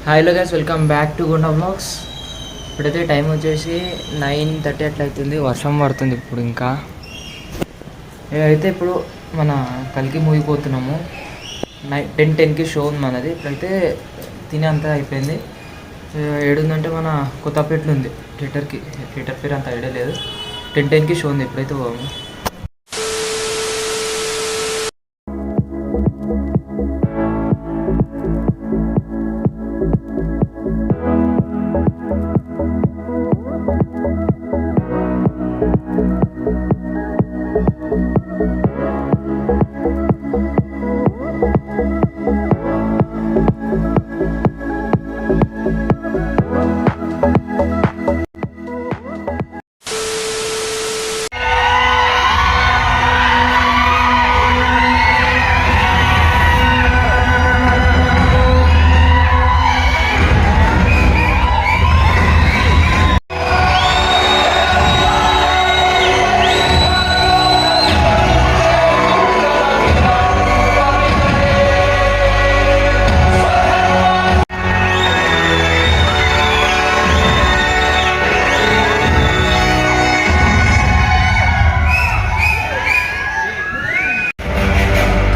Hello guys, welcome back to గుండా vlogs. ఇప్పుడైతే time వచ్చేసి 9:30 అట్లా అవుతుంది. వర్షం పడుతుంది ఇప్పుడు. ఇంకా అయితే ఇప్పుడు మన కల్కి మూవీ పోతున్నాము. 10:10కి షో ఉంది మనది. ఇప్పుడైతే తినే అంతా అయిపోయింది. ఏడుందంటే మన కొత్తపేటలో ఉంది థియేటర్ పేరు అంత ఐడియా లేదు. 10:10కి షో ఉంది. ఇప్పుడైతే పోము.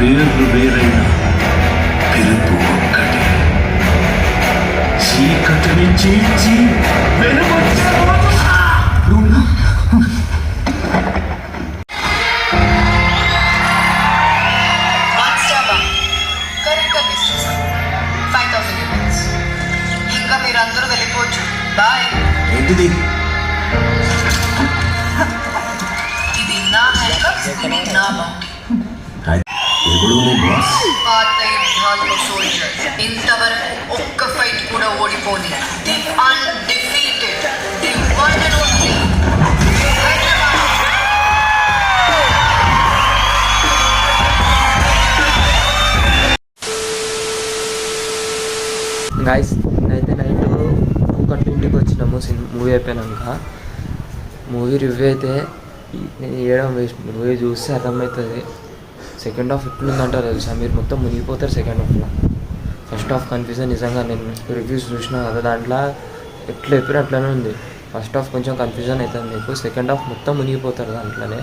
పేర్లు వేరైన పిలుపు ఒక్కటి. చీకటిని చీల్చి ఇంకా మీరందరూ వెళ్ళిపోవచ్చు. బాయ్. ఏంటిది? ఇది నా హ్యాండ్కప్స్, ఇది నా బౌంటీ. ఎప్పుడు నీ బాస్? పాత యుద్ధాల్లో సోల్జర్, ఇంతవరకు ఒక్క ఫైట్ కూడా ఓడిపోని the undefeated, the one and only guys, అయితే నైట్ 2:20కి వచ్చినాము మూవీ అయిపోయినాక. మూవీ రివ్యూ అయితే నేను చేయడం వేస్ట్. మూవీ చూస్తే అర్థమవుతుంది. సెకండ్ హాఫ్ ఎట్లుందంటారు తెలుసా, మీరు మొత్తం మునిగిపోతారు సెకండ్ హాఫ్లో. ఫస్ట్ హాఫ్ కన్ఫ్యూజన్ నిజంగా నేను రివ్యూస్ చూసినా కదా, దాంట్లో ఎట్లా చెప్పినా అట్లనే ఉంది. ఫస్ట్ హాఫ్ కొంచెం కన్ఫ్యూజన్ అవుతుంది మీకు, సెకండ్ హాఫ్ మొత్తం మునిగిపోతారు దాంట్లోనే.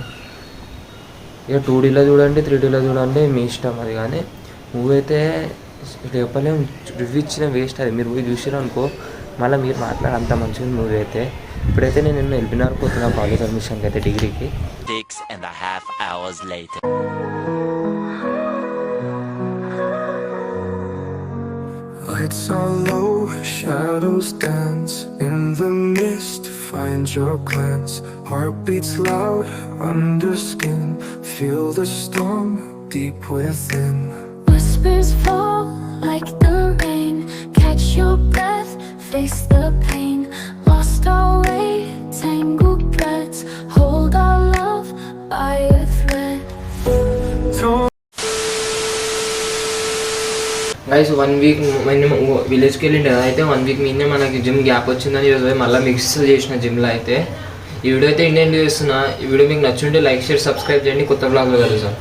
ఇక 2Dలో చూడండి, 3Dలో చూడండి, మీ ఇష్టం అది. కానీ మూవీ అయితే చెప్పలేము, రివ్యూ ఇచ్చిన వేస్ట్. అది మీరు పోయి చూసినారు అనుకో, మళ్ళీ మీరు మాట్లాడే అంత మంచిగా మూవీ అయితే. ఇప్పుడైతే నేను ఎల్బినార్ పోతున్నా కాలేజ్ అడ్మిషన్కి అయితే, డిగ్రీకి. 6.5 hours later. Lights are low, shadows dance in the mist. Find your glance, heartbeats loud under skin. Feel the storm deep within. Whispers fall like the rain. Catch your breath, face the pain. Lost our way, tangled threads. Hold our love by a thread. Guys, 1 week విలేజ్కి వెళ్ళిండే కదా. అయితే 1 week మీదనే మనకి gym gap వచ్చిందని ఈరోజు మళ్ళీ mix చేసిన జిమ్లో. అయితే ఈ వీడియో అయితే ఇండియన్ చేస్తున్నా. ఈ వీడియో మీకు నచ్చుంటే లైక్, షేర్, సబ్స్క్రైబ్ చేయండి. కొత్త బ్లాగ్లో కలుద్దాం.